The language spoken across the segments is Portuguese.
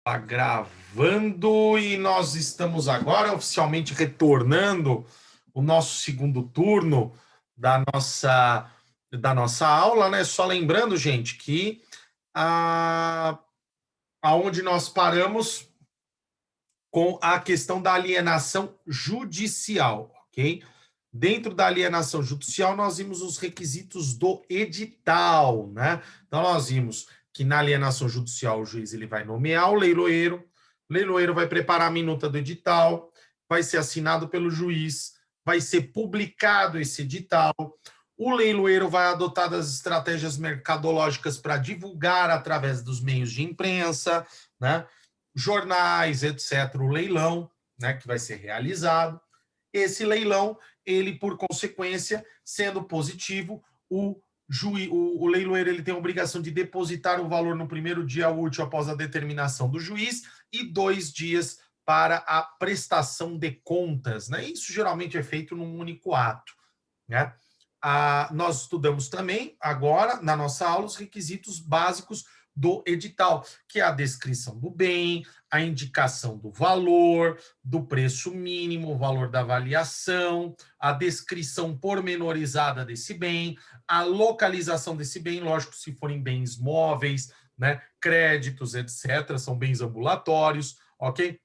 Tá gravando e nós estamos agora oficialmente retornando o nosso segundo turno da nossa aula, né? Só lembrando, gente, que aonde nós paramos com a questão da alienação judicial, ok? Dentro da alienação judicial, nós vimos os requisitos do edital, né? Então, nós vimos que na alienação judicial o juiz ele vai nomear o leiloeiro vai preparar a minuta do edital, vai ser assinado pelo juiz, vai ser publicado esse edital, o leiloeiro vai adotar as estratégias mercadológicas para divulgar através dos meios de imprensa, né? Jornais, etc., o leilão, né, que vai ser realizado. Esse leilão, ele, por consequência, sendo positivo, o leiloeiro ele tem a obrigação de depositar o valor no primeiro dia útil após a determinação do juiz e 2 dias para a prestação de contas, né? Isso geralmente é feito num único ato, né? Nós estudamos também, agora, na nossa aula, os requisitos básicos do edital, que é a descrição do bem, a indicação do valor, do preço mínimo, o valor da avaliação, a descrição pormenorizada desse bem, a localização desse bem, lógico, se forem bens móveis, né, créditos, etc., são bens ambulatórios, ok?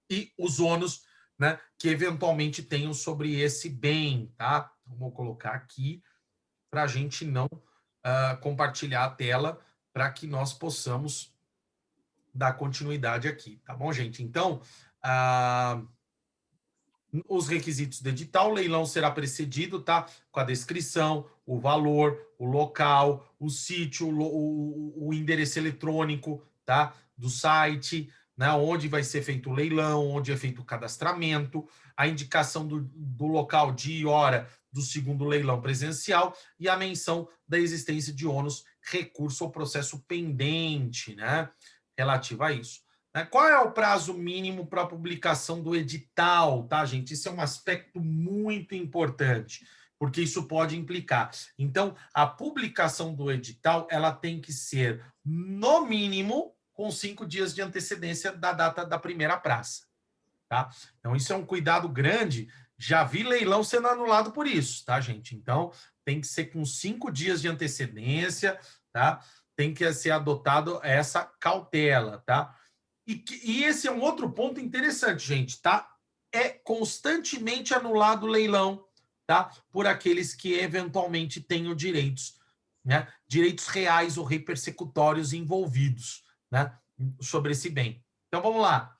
E os ônus, né, que eventualmente tenham sobre esse bem, tá? Então, vou colocar aqui para a gente não compartilhar a tela para que nós possamos dar continuidade aqui, tá bom, gente? Então, os requisitos do edital, o leilão será precedido, tá? Com a descrição, o valor, o local, o sítio, o endereço eletrônico, tá? Do site, né? Onde vai ser feito o leilão, onde é feito o cadastramento, a indicação do local, dia e hora do segundo leilão presencial e a menção da existência de ônus, recurso ou processo pendente, né? Relativo a isso. Qual é o prazo mínimo para a publicação do edital, tá, gente? Isso é um aspecto muito importante, porque isso pode implicar. Então, a publicação do edital, ela tem que ser, no mínimo, com 5 dias de antecedência da data da primeira praça, tá? Então, isso é um cuidado grande. Já vi leilão sendo anulado por isso, tá, gente? Então, tem que ser com 5 dias de antecedência, tá? Tem que ser adotado essa cautela, tá? E esse é um outro ponto interessante, gente, tá? É constantemente anulado o leilão, tá? Por aqueles que eventualmente tenham direitos, né? Direitos reais ou repersecutórios envolvidos, né? Sobre esse bem. Então vamos lá.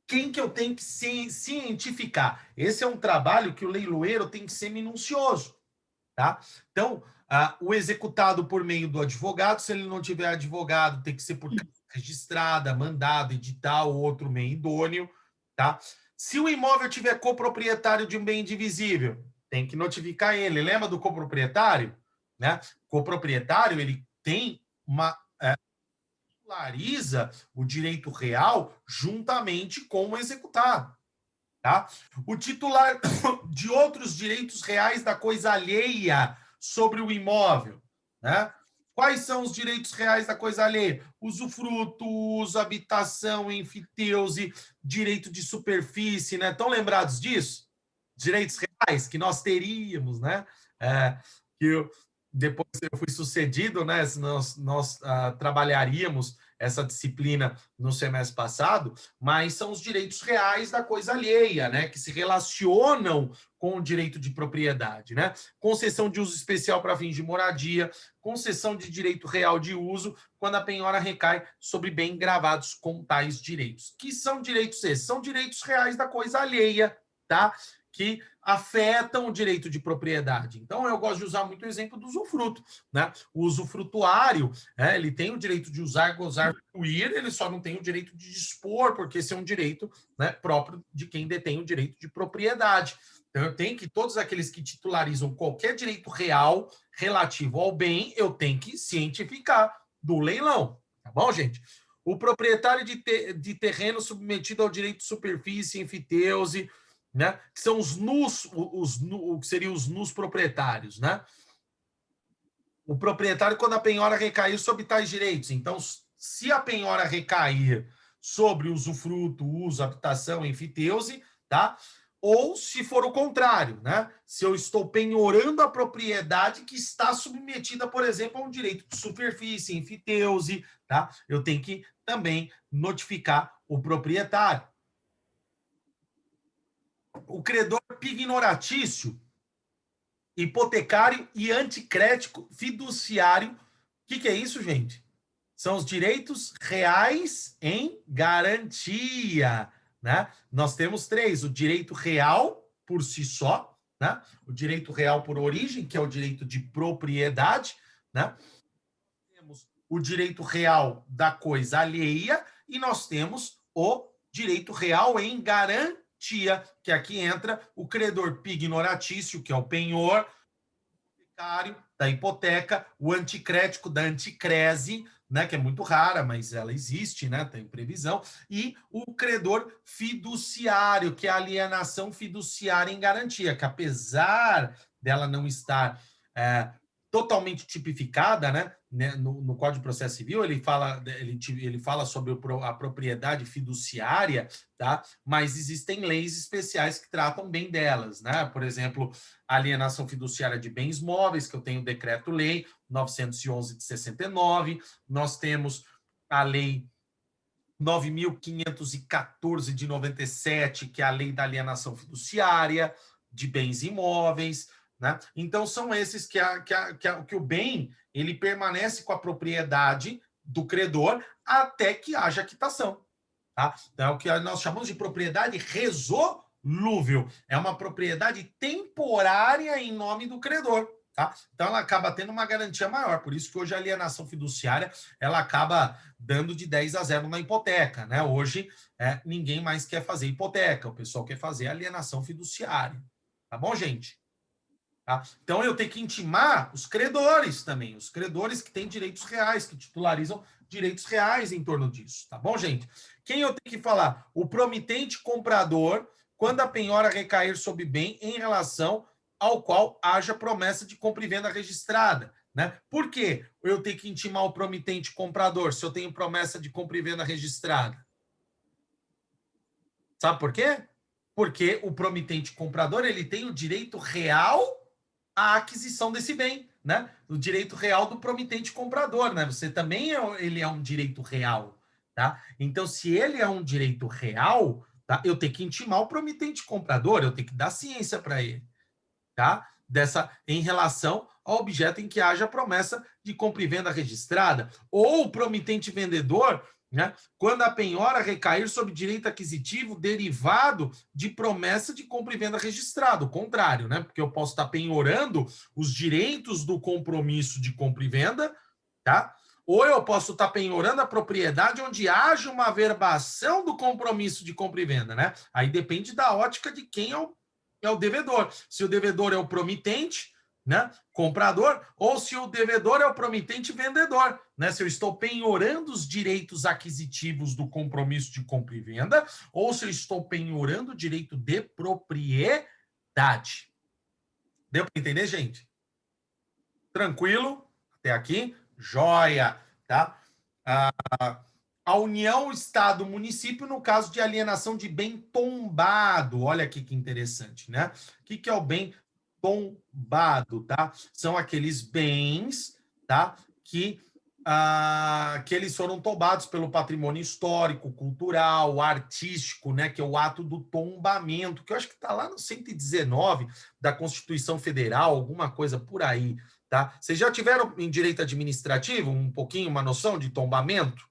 Quem que eu tenho que cientificar? Esse é um trabalho que o leiloeiro tem que ser minucioso, tá? Então, o executado por meio do advogado, se ele não tiver advogado, tem que ser por registrada, mandado, edital ou outro meio idôneo, tá? Se o imóvel tiver coproprietário de um bem indivisível, tem que notificar ele. Lembra do coproprietário? Né? Coproprietário, ele tem uma titulariza o direito real juntamente com o executado. Tá? O titular de outros direitos reais da coisa alheia sobre o imóvel. Né? Quais são os direitos reais da coisa alheia? Usufruto, uso, habitação, enfiteuse, direito de superfície, né? Estão lembrados disso? Direitos reais que nós teríamos, né? Que depois eu fui sucedido, né? Nós trabalharíamos essa disciplina no semestre passado, mas são os direitos reais da coisa alheia, né? Que se relacionam com o direito de propriedade, né? Concessão de uso especial para fins de moradia, concessão de direito real de uso, quando a penhora recai sobre bem gravados com tais direitos. Que são direitos esses? São direitos reais da coisa alheia, tá? Que afetam o direito de propriedade. Então, eu gosto de usar muito o exemplo do usufruto, né? O usufrutuário, ele tem o direito de usar, gozar, fruir, ele só não tem o direito de dispor, porque esse é um direito, né, próprio de quem detém o direito de propriedade. Então, eu tenho que, todos aqueles que titularizam qualquer direito real relativo ao bem, eu tenho que cientificar do leilão, tá bom, gente? O proprietário de terreno submetido ao direito de superfície, enfiteuse, né? Que são os nus, o que seriam os nus proprietários, né? O proprietário, quando a penhora recaiu sobre tais direitos. Então, se a penhora recair sobre usufruto, uso, habitação, enfiteuse, tá? Ou se for o contrário, né? Se eu estou penhorando a propriedade que está submetida, por exemplo, a um direito de superfície, enfiteuse, tá? Eu tenho que também notificar o proprietário. O credor pignoratício, hipotecário e anticrético fiduciário. O que é isso, gente? São os direitos reais em garantia, né? Nós temos três: o direito real por si só, né? O direito real por origem, que é o direito de propriedade, né? Temos o direito real da coisa alheia e nós temos o direito real em garantia, que aqui entra o credor pignoratício, que é o penhor, da hipoteca, o anticrético da anticrese, né, que é muito rara, mas ela existe, né, tem previsão, e o credor fiduciário, que é a alienação fiduciária em garantia, que apesar dela não estar totalmente tipificada, né, no Código de Processo Civil, ele fala sobre a propriedade fiduciária, tá? Mas existem leis especiais que tratam bem delas, né? Por exemplo, a alienação fiduciária de bens móveis, que eu tenho o Decreto-Lei 911 de 69, nós temos a Lei 9.514 de 97, que é a Lei da Alienação Fiduciária de Bens Imóveis, né? Então, são esses que o bem ele permanece com a propriedade do credor até que haja quitação. Tá? Então, é o que nós chamamos de propriedade resolúvel. É uma propriedade temporária em nome do credor. Tá? Então, ela acaba tendo uma garantia maior. Por isso que hoje a alienação fiduciária ela acaba dando de 10-0 na hipoteca. Né? Hoje, ninguém mais quer fazer hipoteca. O pessoal quer fazer alienação fiduciária. Tá bom, gente? Tá? Então, eu tenho que intimar os credores também, os credores que têm direitos reais, que titularizam direitos reais em torno disso. Tá bom, gente? Quem eu tenho que falar? O promitente comprador, quando a penhora recair sobre bem em relação ao qual haja promessa de compra e venda registrada. Né? Por que eu tenho que intimar o promitente comprador se eu tenho promessa de compra e venda registrada? Sabe por quê? Porque o promitente comprador ele tem o direito real à aquisição desse bem, né? O direito real do promitente comprador, né? Você também ele é um direito real, tá? Então, se ele é um direito real, tá? Eu tenho que intimar o promitente comprador, eu tenho que dar ciência para ele, tá? Em relação ao objeto em que haja promessa de compra e venda registrada, ou o promitente vendedor, né, quando a penhora recair sobre direito aquisitivo derivado de promessa de compra e venda registrada, o contrário, né, porque eu posso estar penhorando os direitos do compromisso de compra e venda, tá? Ou eu posso estar penhorando a propriedade onde haja uma averbação do compromisso de compra e venda, né? Aí depende da ótica de quem é o devedor. Se o devedor é o promitente, né, comprador, ou se o devedor é o promitente vendedor, né? Se eu estou penhorando os direitos aquisitivos do compromisso de compra e venda, ou se eu estou penhorando o direito de propriedade. Deu para entender, gente? Tranquilo? Até aqui? Joia, tá? A União, Estado, Município, no caso de alienação de bem tombado. Olha aqui que interessante, né? O que é o bem tombado, tá? São aqueles bens, tá? Que eles foram tombados pelo patrimônio histórico, cultural, artístico, né? Que é o ato do tombamento, que eu acho que está lá no 119 da Constituição Federal, alguma coisa por aí, tá? Vocês já tiveram em direito administrativo um pouquinho, uma noção de tombamento?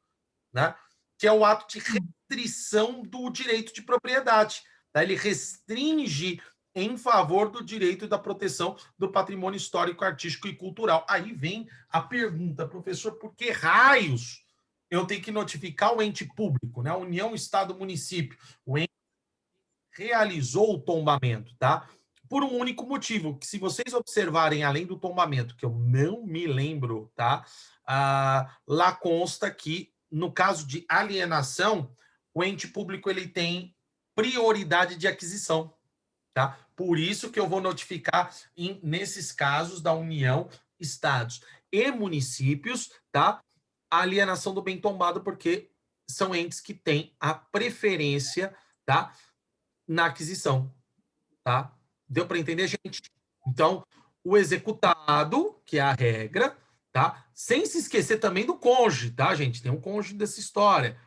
Né? Que é o ato de restrição do direito de propriedade. Tá? Ele restringe em favor do direito da proteção do patrimônio histórico, artístico e cultural. Aí vem a pergunta, professor, por que raios eu tenho que notificar o ente público, né? União, Estado, Município? O ente realizou o tombamento, tá? Por um único motivo, que se vocês observarem, além do tombamento, que eu não me lembro, tá? Lá consta que, no caso de alienação, o ente público ele tem prioridade de aquisição, tá? Por isso que eu vou notificar nesses casos da União, estados e municípios, tá? a alienação do bem tombado, porque são entes que têm a preferência, tá, na aquisição, tá? Deu para entender, gente? Então, o executado, que é a regra, tá? Sem se esquecer também do cônjuge, tá, gente? Tem um cônjuge dessa história.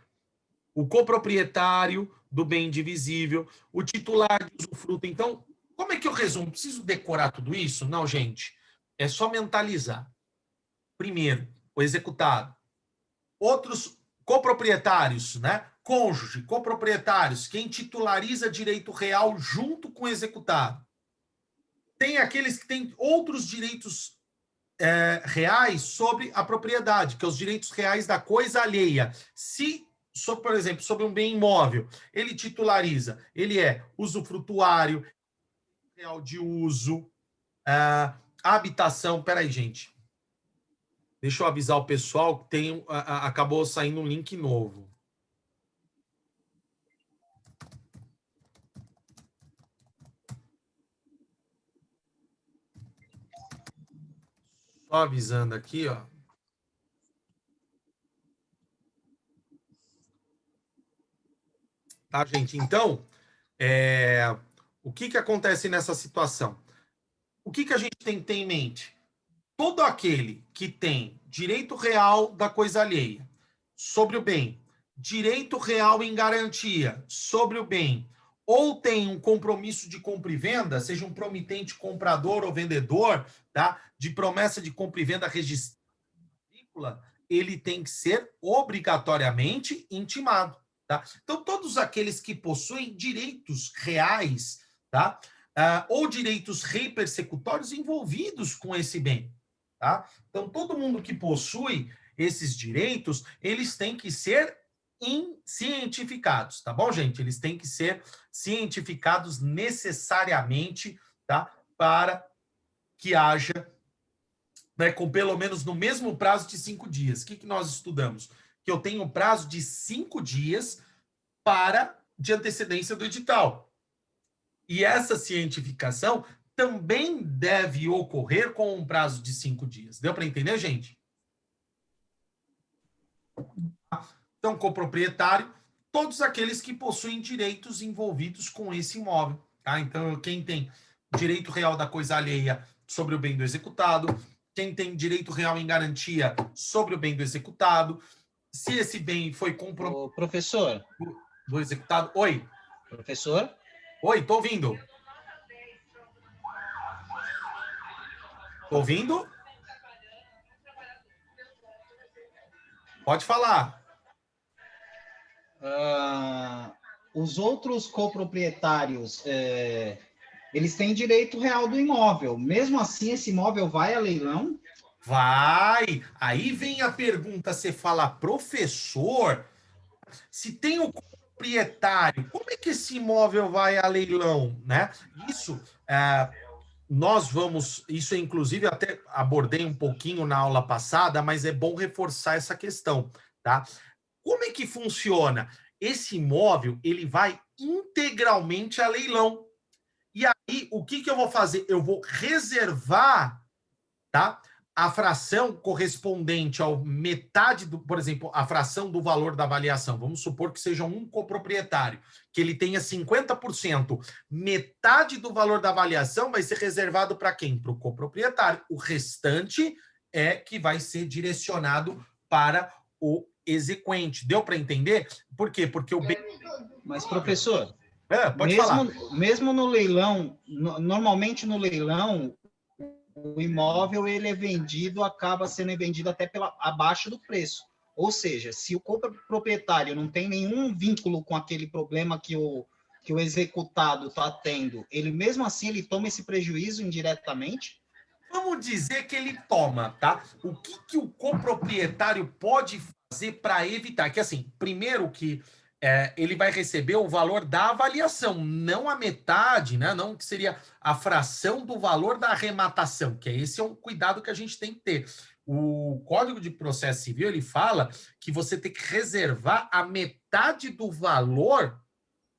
O coproprietário do bem indivisível, o titular de usufruto. Então, como é que eu resumo? Preciso decorar tudo isso? Não, gente. É só mentalizar. Primeiro, o executado. Outros coproprietários, né? Cônjuge, coproprietários, quem titulariza direito real junto com o executado. Tem aqueles que têm outros direitos reais sobre a propriedade, que é os direitos reais da coisa alheia. Se, por exemplo, sobre um bem imóvel, ele titulariza, ele é usufrutuário, real de uso, habitação. Peraí, gente. Deixa eu avisar o pessoal que tem, acabou saindo um link novo. Só avisando aqui, ó. Tá, gente? Então, o que acontece nessa situação? O que a gente tem que ter em mente? Todo aquele que tem direito real da coisa alheia sobre o bem, direito real em garantia sobre o bem, ou tem um compromisso de compra e venda, seja um promitente comprador ou vendedor, tá? De promessa de compra e venda registrada, ele tem que ser obrigatoriamente intimado, tá? Então, todos aqueles que possuem direitos reais, tá? Ou direitos repersecutórios envolvidos com esse bem, tá? Então, todo mundo que possui esses direitos, eles têm que ser cientificados, tá bom, gente? Eles têm que ser cientificados necessariamente, tá? Para que haja, né, com pelo menos no mesmo prazo de 5 dias. O que nós estudamos? Que eu tenho um prazo de 5 dias de antecedência do edital. E essa cientificação também deve ocorrer com um prazo de 5 dias. Deu para entender, gente? Então, coproprietário, todos aqueles que possuem direitos envolvidos com esse imóvel. Tá? Então, quem tem direito real da coisa alheia sobre o bem do executado, quem tem direito real em garantia sobre o bem do executado, se esse bem foi comprometido... Professor. Do executado. Oi. Professor? Oi, tô ouvindo. Tô ouvindo? Pode falar. Os outros coproprietários, eles têm direito real do imóvel. Mesmo assim, esse imóvel vai a leilão? Vai. Aí vem a pergunta, você fala, professor, se tem o proprietário, como é que esse imóvel vai a leilão, né? Isso, nós vamos, isso inclusive até abordei um pouquinho na aula passada, mas é bom reforçar essa questão, tá? Como é que funciona? Esse imóvel, ele vai integralmente a leilão. E aí, o que eu vou fazer? Eu vou reservar, tá? A fração correspondente ao metade do, por exemplo, a fração do valor da avaliação. Vamos supor que seja um coproprietário, que ele tenha 50%. Metade do valor da avaliação vai ser reservado para quem? Para o coproprietário. O restante é que vai ser direcionado para o exequente. Deu para entender? Por quê? Porque o bem... Mas, professor, pode falar. Mesmo no leilão, normalmente no leilão, o imóvel ele é vendido, acaba sendo vendido até abaixo do preço. Ou seja, se o proprietário não tem nenhum vínculo com aquele problema que o executado está tendo, ele mesmo assim ele toma esse prejuízo indiretamente? Vamos dizer que ele toma, tá? O que o coproprietário pode fazer para evitar? Que assim, primeiro que ele vai receber o valor da avaliação, não a metade, né? Não que seria a fração do valor da arrematação, que esse é um cuidado que a gente tem que ter. O Código de Processo Civil, ele fala que você tem que reservar a metade do valor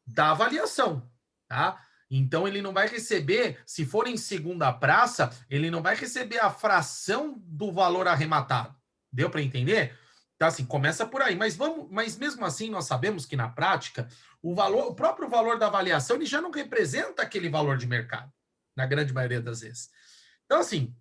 da avaliação, tá? Então, ele não vai receber, se for em segunda praça, ele não vai receber a fração do valor arrematado. Deu para entender? Então, assim, começa por aí. Mas mesmo assim, nós sabemos que na prática, o próprio valor da avaliação, ele já não representa aquele valor de mercado, na grande maioria das vezes. Então, assim,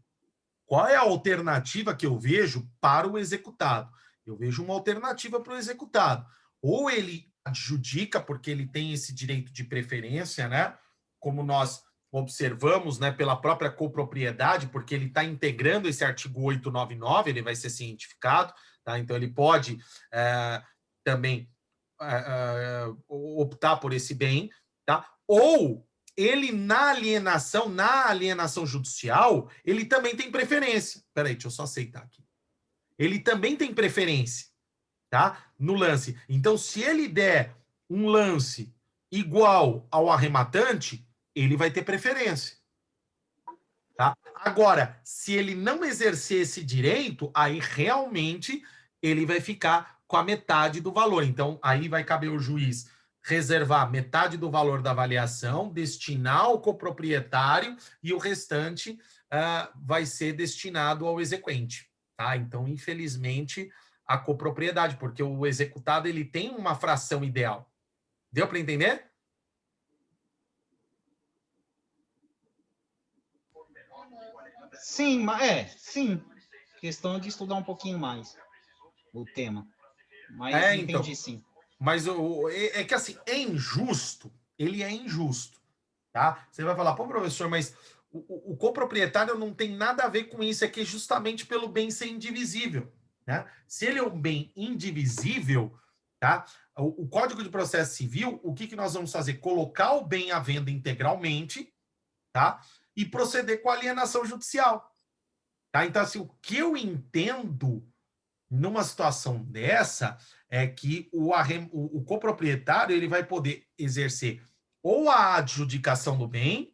qual é a alternativa que eu vejo para o executado? Eu vejo uma alternativa para o executado. Ou ele adjudica, porque ele tem esse direito de preferência, né? Como nós observamos, né, pela própria copropriedade, porque ele está integrando esse artigo 899, ele vai ser cientificado, tá? Então ele pode também optar por esse bem, tá? Ou ele na alienação judicial, ele também tem preferência. Peraí, deixa eu só aceitar aqui. Ele também tem preferência, tá? No lance. Então, se ele der um lance igual ao arrematante, ele vai ter preferência. Tá? Agora, se ele não exercer esse direito, aí realmente ele vai ficar com a metade do valor. Então, aí vai caber o juiz reservar metade do valor da avaliação, destinar ao coproprietário e o restante vai ser destinado ao exequente. Tá? Então, infelizmente, a copropriedade, porque o executado ele tem uma fração ideal. Deu para entender? Sim, sim. Questão de estudar um pouquinho mais o tema. Mas Então. entendi sim. Mas é que assim, é injusto, ele é injusto, tá? Você vai falar, pô, professor, mas o coproprietário não tem nada a ver com isso, é que é justamente pelo bem ser indivisível, né? Se ele é um bem indivisível, tá? O Código de Processo Civil, o que nós vamos fazer? Colocar o bem à venda integralmente, tá? E proceder com a alienação judicial, tá? Então, assim, o que eu entendo numa situação dessa é que o coproprietário ele vai poder exercer ou a adjudicação do bem,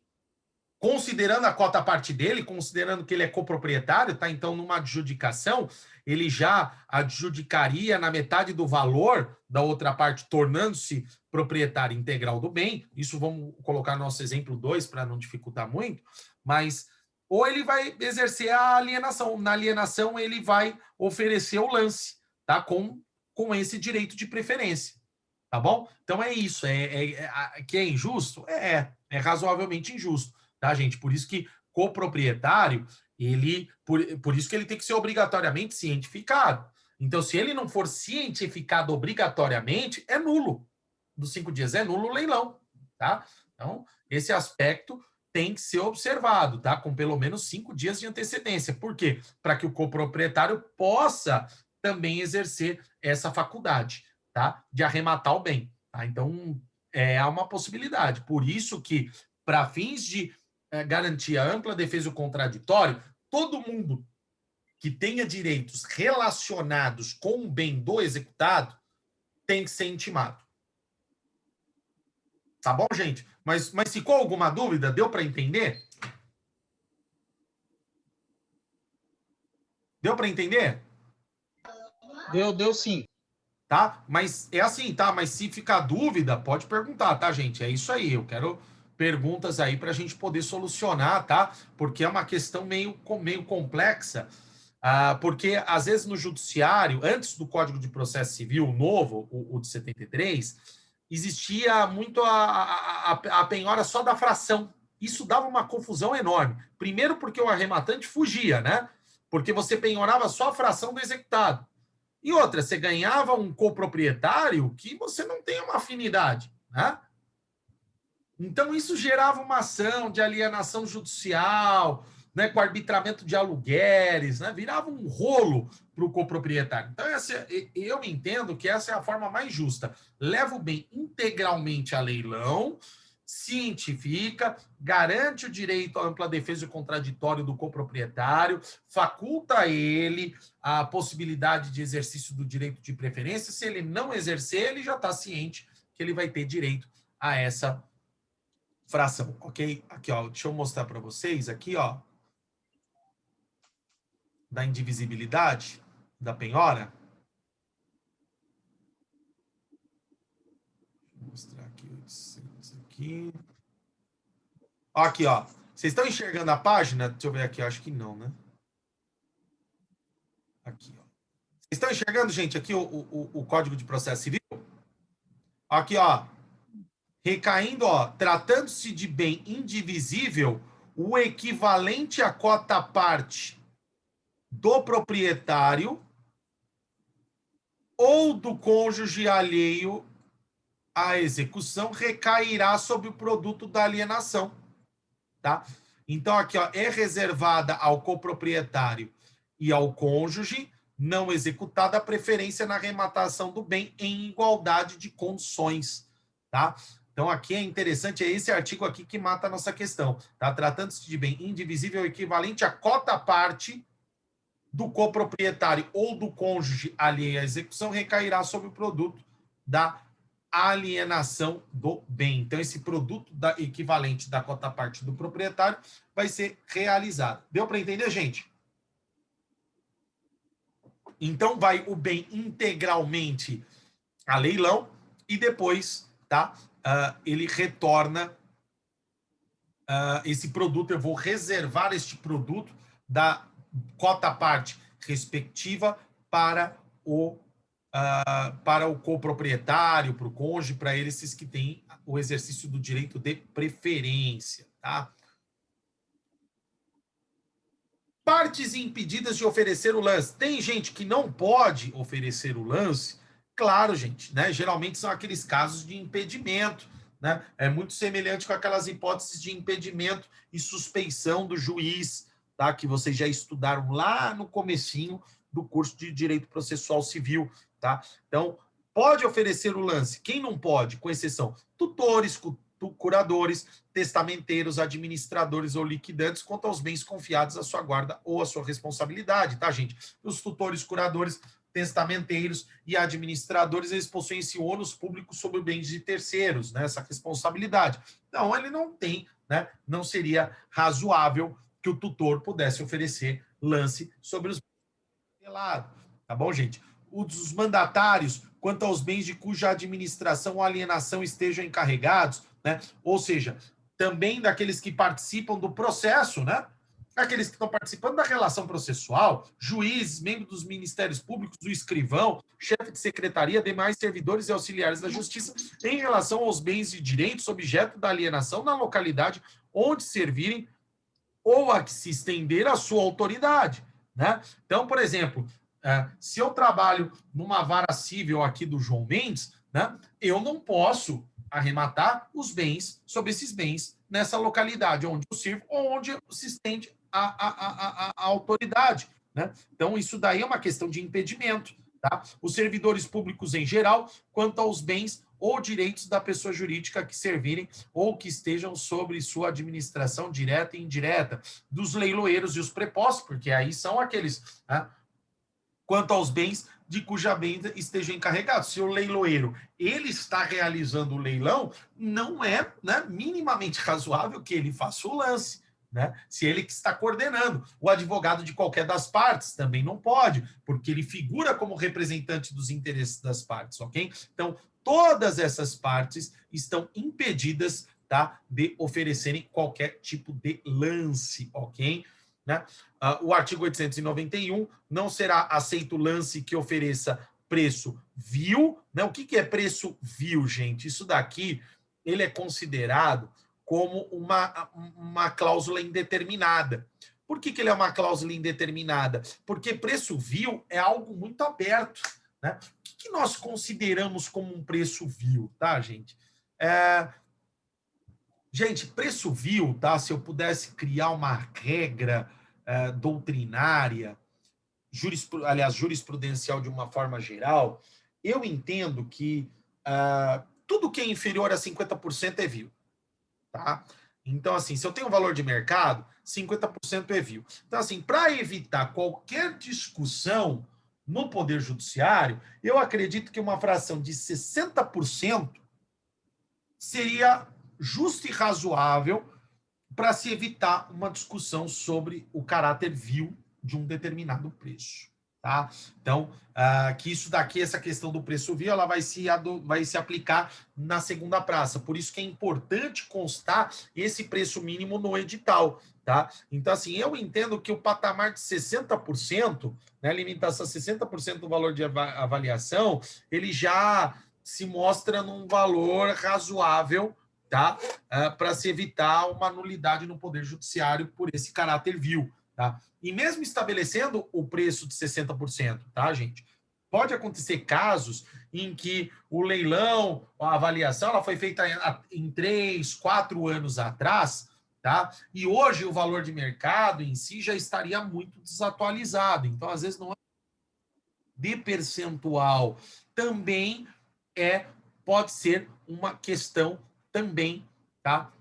considerando a cota parte dele, considerando que ele é coproprietário, tá? Então, numa adjudicação, ele já adjudicaria na metade do valor da outra parte, tornando-se proprietário integral do bem. Isso vamos colocar no nosso exemplo 2 para não dificultar muito, mas ou ele vai exercer a alienação. Na alienação, ele vai oferecer o lance, tá? Com esse direito de preferência. Tá bom? Então é isso. Que é injusto? É razoavelmente injusto, tá, gente? Por isso que coproprietário, por isso que ele tem que ser obrigatoriamente cientificado. Então, se ele não for cientificado obrigatoriamente, é nulo. Dos 5 dias é nulo o leilão, tá? Então, esse aspecto tem que ser observado, tá? Com pelo menos 5 dias de antecedência. Por quê? Para que o coproprietário possa também exercer essa faculdade, tá? De arrematar o bem, tá? Então, é uma possibilidade. Por isso que, para fins de garantir a ampla defesa do contraditório, todo mundo que tenha direitos relacionados com o bem do executado tem que ser intimado. Tá bom, gente? Mas ficou alguma dúvida? Deu para entender? Deu para entender? Deu sim. Tá? Mas é assim, tá? Mas se ficar dúvida, pode perguntar, tá, gente? É isso aí. Eu quero perguntas aí para a gente poder solucionar, tá? Porque é uma questão meio complexa. Porque, às vezes, no judiciário, antes do Código de Processo Civil novo, o de 73, existia muito a penhora só da fração. Isso dava uma confusão enorme. Primeiro, porque o arrematante fugia, né? Porque você penhorava só a fração do executado. E outra, você ganhava um coproprietário que você não tem uma afinidade, né? Então, isso gerava uma ação de alienação judicial, né, com arbitramento de aluguéis, né, virava um rolo para o coproprietário. Então, eu entendo que essa é a forma mais justa. Leva o bem integralmente a leilão, cientifica, garante o direito à ampla defesa e contraditório do coproprietário, faculta a ele a possibilidade de exercício do direito de preferência. Se ele não exercer, ele já está ciente que ele vai ter direito a essa fração, ok? Aqui, ó, deixa eu mostrar para vocês aqui, ó, da indivisibilidade da penhora. Vou mostrar aqui 800 aqui. Aqui, ó. Vocês estão enxergando a página? Deixa eu ver aqui, acho que não, né? Aqui, ó. Estão enxergando, gente, aqui o Código de Processo Civil? Aqui, ó, recaindo, ó, tratando-se de bem indivisível, o equivalente à cota-parte do proprietário ou do cônjuge alheio à execução recairá sobre o produto da alienação, tá? Então, aqui, ó, é reservada ao coproprietário e ao cônjuge não executada a preferência na arrematação do bem em igualdade de condições, tá? Então, aqui é interessante, é esse artigo aqui que mata a nossa questão, tá? Tratando-se de bem indivisível equivalente à cota-parte do coproprietário ou do cônjuge alheio à execução recairá sobre o produto da alienação do bem. Então, esse produto equivalente da cota-parte do proprietário vai ser realizado. Deu para entender, gente? Então, vai o bem integralmente a leilão e depois, tá? Ele retorna esse produto. Eu vou reservar este produto da cota-parte respectiva para o coproprietário, para o cônjuge, para esses que têm o exercício do direito de preferência, tá? Partes impedidas de oferecer o lance. Tem gente que não pode oferecer o lance? Claro, gente, né? Geralmente são aqueles casos de impedimento, né? É muito semelhante com aquelas hipóteses de impedimento e suspeição do juiz, tá? Que vocês já estudaram lá no comecinho do curso de Direito Processual Civil, tá? Então, pode oferecer o lance. Quem não pode, com exceção, tutores, curadores, testamenteiros, administradores ou liquidantes quanto aos bens confiados à sua guarda ou à sua responsabilidade, tá, gente? Os tutores, curadores, testamenteiros e administradores, eles possuem esse ônus público sobre bens de terceiros, né, essa responsabilidade. Então, ele não tem, né, não seria razoável que o tutor pudesse oferecer lance sobre os bens, tá bom, gente? Os mandatários, quanto aos bens de cuja administração ou alienação estejam encarregados, né? Ou seja, também daqueles que participam do processo, né? Aqueles que estão participando da relação processual, juízes, membros dos ministérios públicos, do escrivão, chefe de secretaria, demais servidores e auxiliares da justiça, em relação aos bens e direitos objeto da alienação na localidade onde servirem ou a que se estender a sua autoridade, né? Então, por exemplo, se eu trabalho numa vara civil aqui do João Mendes, né, eu não posso arrematar os bens sobre esses bens nessa localidade onde eu sirvo ou onde se estende a autoridade, né? Então, isso daí é uma questão de impedimento, tá? Os servidores públicos em geral, quanto aos bens ou direitos da pessoa jurídica que servirem ou que estejam sobre sua administração direta e indireta, dos leiloeiros e os prepostos, porque aí são aqueles, né, quanto aos bens de cuja venda esteja encarregado. Se o leiloeiro ele está realizando o leilão, não é, né, minimamente razoável que ele faça o lance, né? Se ele que está coordenando. O advogado de qualquer das partes também não pode, porque ele figura como representante dos interesses das partes, ok? Então, todas essas partes estão impedidas, tá, de oferecerem qualquer tipo de lance, ok? Né? O artigo 891, não será aceito lance que ofereça preço vil, né? O que é preço vil, gente? Isso daqui, ele é considerado como uma cláusula indeterminada. Por que ele é uma cláusula indeterminada? Porque preço vil é algo muito aberto, né? O que nós consideramos como um preço vil, tá, gente? Gente, preço vil, tá? Se eu pudesse criar uma regra doutrinária, jurisprudencial de uma forma geral, eu entendo que tudo que é inferior a 50% é vil, tá? Então, assim, se eu tenho um valor de mercado, 50% é vil. Então, assim, para evitar qualquer discussão no Poder Judiciário, eu acredito que uma fração de 60% seria justo e razoável para se evitar uma discussão sobre o caráter vil de um determinado preço, tá? Então, que isso daqui, essa questão do preço vil, ela vai se aplicar na segunda praça. Por isso que é importante constar esse preço mínimo no edital, tá? Então, assim, eu entendo que o patamar de 60%, né, limitação a 60% do valor de avaliação, ele já se mostra num valor razoável, tá? Para se evitar uma nulidade no Poder Judiciário por esse caráter vil, tá? E mesmo estabelecendo o preço de 60%, tá, gente? Pode acontecer casos em que o leilão, a avaliação, ela foi feita em 3, 4 anos atrás, tá? E hoje o valor de mercado em si já estaria muito desatualizado. Então, às vezes, não é de percentual. Também pode ser uma questão também, tá?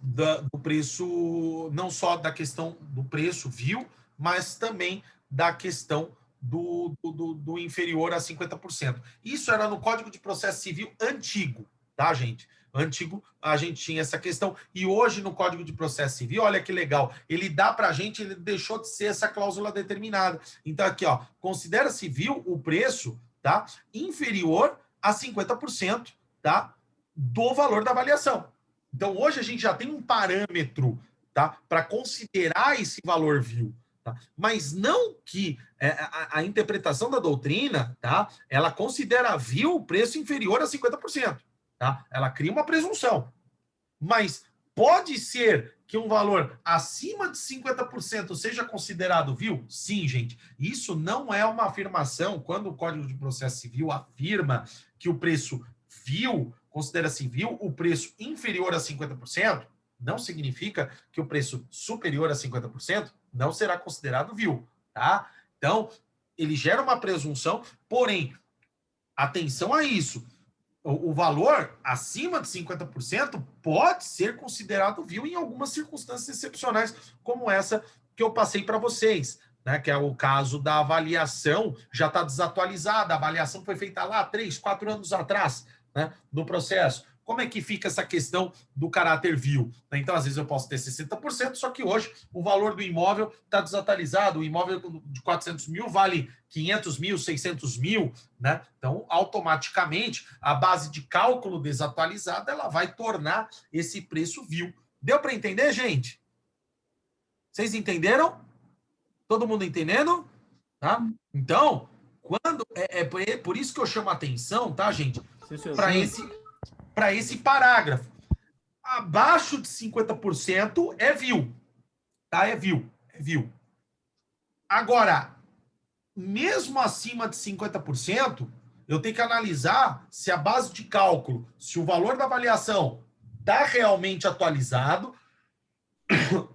Do preço, não só da questão do preço, viu, mas também da questão do inferior a 50%. Isso era no Código de Processo Civil antigo, tá, gente? Antigo, a gente tinha essa questão. E hoje, no Código de Processo Civil, olha que legal, ele dá para a gente, ele deixou de ser essa cláusula determinada. Então, aqui, ó, considera civil o preço, tá, inferior a 50%, tá, do valor da avaliação. Então, hoje a gente já tem um parâmetro, tá, para considerar esse valor vil. Tá? Mas não que a interpretação da doutrina, tá, ela considera vil o preço inferior a 50%. Tá? Ela cria uma presunção. Mas pode ser que um valor acima de 50% seja considerado vil? Sim, gente. Isso não é uma afirmação. Quando o Código de Processo Civil afirma que o preço vil, considera-se vil o preço inferior a 50%, não significa que o preço superior a 50% não será considerado vil, tá? Então, ele gera uma presunção, porém, atenção a isso, o valor acima de 50% pode ser considerado vil em algumas circunstâncias excepcionais, como essa que eu passei para vocês, né? Que é o caso da avaliação, já está desatualizada, a avaliação foi feita lá 3, 4 anos atrás, né, no processo. Como é que fica essa questão do caráter vil? Então, às vezes eu posso ter 60%, só que hoje o valor do imóvel está desatualizado. O imóvel de 400 mil vale 500 mil, 600 mil, né? Então, automaticamente, a base de cálculo desatualizada, ela vai tornar esse preço vil. Deu para entender, gente? Vocês entenderam? Todo mundo entendendo? Tá? Então, quando é por isso que eu chamo a atenção, tá, gente? Para esse parágrafo. Abaixo de 50% é vil. Tá? É vil. É vil. Agora, mesmo acima de 50%, eu tenho que analisar se a base de cálculo, se o valor da avaliação está realmente atualizado,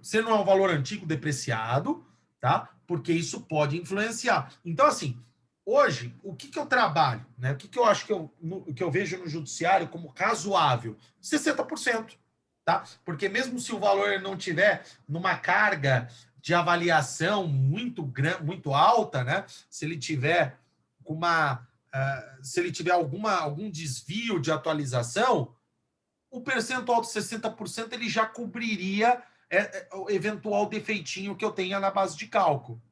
se não é um valor antigo depreciado, tá? Porque isso pode influenciar. Então, assim, hoje, o que eu trabalho, né? O que eu acho que eu vejo no judiciário como razoável? 60%, tá? Porque mesmo se o valor não tiver numa carga de avaliação muito alta, né? Se ele tiver se ele tiver algum desvio de atualização, o percentual de 60% ele já cobriria o eventual defeitinho que eu tenha na base de cálculo.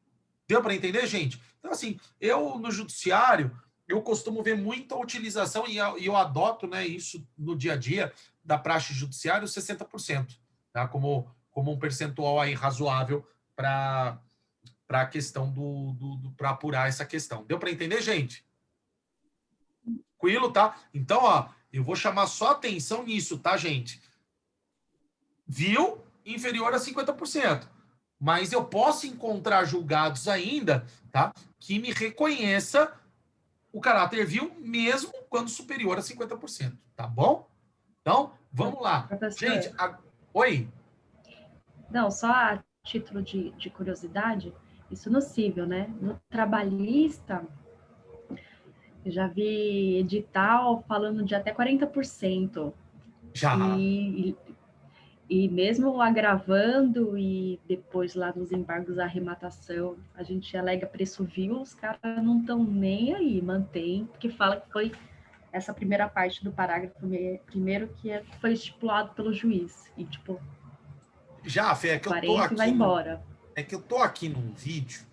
Deu para entender, gente? Então, assim, eu no judiciário, eu costumo ver muita utilização e eu adoto, né, isso no dia a dia da praxe judiciária, 60%, tá? Como um percentual aí razoável para a questão para apurar essa questão. Deu para entender, gente? Tranquilo, tá? Então, ó, eu vou chamar só atenção nisso, tá, gente? Vil inferior a 50%. Mas eu posso encontrar julgados ainda, tá, que me reconheça o caráter vil mesmo quando superior a 50%, tá bom? Então, vamos lá. Professor, gente, oi? Não, só a título de curiosidade, isso no civil, né? No trabalhista, eu já vi edital falando de até 40%. Já. E mesmo agravando e depois lá nos embargos à arrematação, a gente alega preço vil, os caras não estão nem aí, mantém, porque fala que foi essa primeira parte do parágrafo primeiro que foi estipulado pelo juiz. E tipo, já, Fê, é que eu tô aqui. Vai embora. É que eu tô aqui num vídeo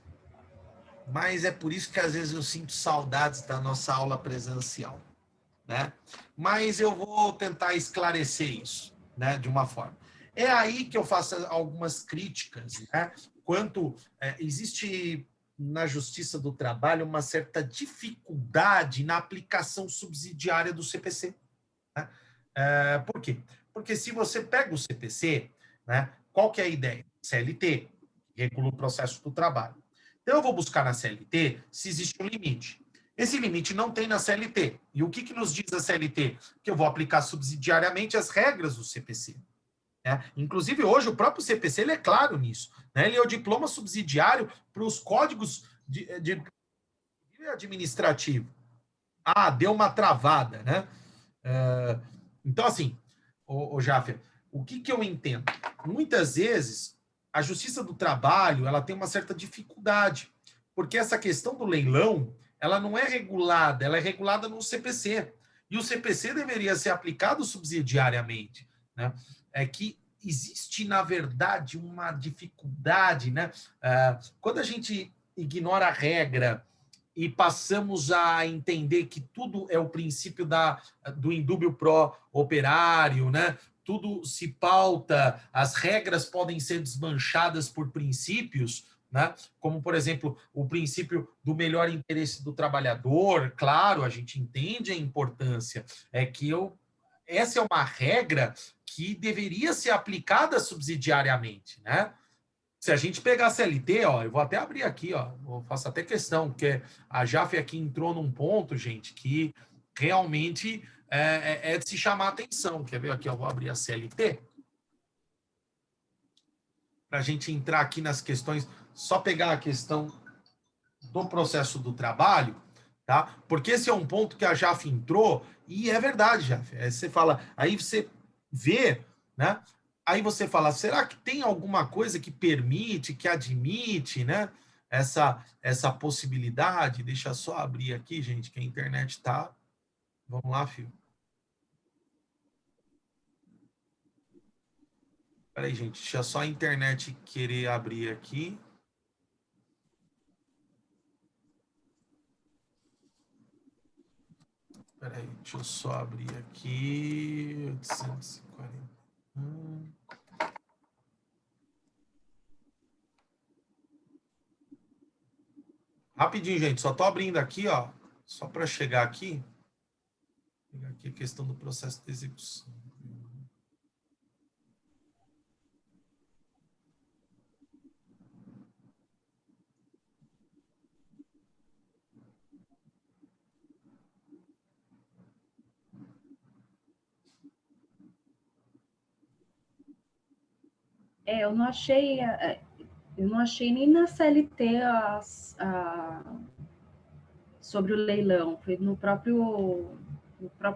mas é por isso que às vezes eu sinto saudades da nossa aula presencial, né? Mas eu vou tentar esclarecer isso, né, de uma forma. É aí que eu faço algumas críticas, né? Quanto existe na Justiça do Trabalho uma certa dificuldade na aplicação subsidiária do CPC. Né? Por quê? Porque se você pega o CPC, né, qual que é a ideia? CLT, regula o processo do trabalho. Então, eu vou buscar na CLT se existe um limite. Esse limite não tem na CLT. E o que nos diz a CLT? Que eu vou aplicar subsidiariamente as regras do CPC. Né? Inclusive, hoje, o próprio CPC ele é claro nisso. Né? Ele é o diploma subsidiário para os códigos de administrativo. Ah, deu uma travada, né? Então, assim, o Jaffer, o que eu entendo? Muitas vezes, a Justiça do Trabalho ela tem uma certa dificuldade, porque essa questão do leilão ela não é regulada, ela é regulada no CPC. E o CPC deveria ser aplicado subsidiariamente. Né? É que existe, na verdade, uma dificuldade. Né? Quando a gente ignora a regra e passamos a entender que tudo é o princípio do indúbio pró-operário, né? Tudo se pauta, as regras podem ser desmanchadas por princípios, né? Como, por exemplo, o princípio do melhor interesse do trabalhador. Claro, a gente entende a importância, é que essa é uma regra que deveria ser aplicada subsidiariamente, né? Se a gente pegar a CLT, ó, eu vou até abrir aqui, ó, eu faço até questão, porque a Jaf aqui entrou num ponto, gente, que realmente é de se chamar a atenção. Quer ver aqui? Eu vou abrir a CLT para a gente entrar aqui nas questões, só pegar a questão do processo do trabalho, tá? Porque esse é um ponto que a Jaf entrou, e é verdade, Jaf. Você fala, aí você vê, né? Aí você fala, será que tem alguma coisa que permite, que admite, né? Essa possibilidade? Deixa eu só abrir aqui, gente, que a internet tá. Vamos lá, filho. Peraí, gente, deixa só a internet querer abrir aqui. Peraí, deixa eu só abrir aqui. 840. Rapidinho, gente, só tô abrindo aqui, ó, só para chegar aqui. Vou pegar aqui a questão do processo de execução. Eu não achei nem na CLT sobre o leilão, foi no próprio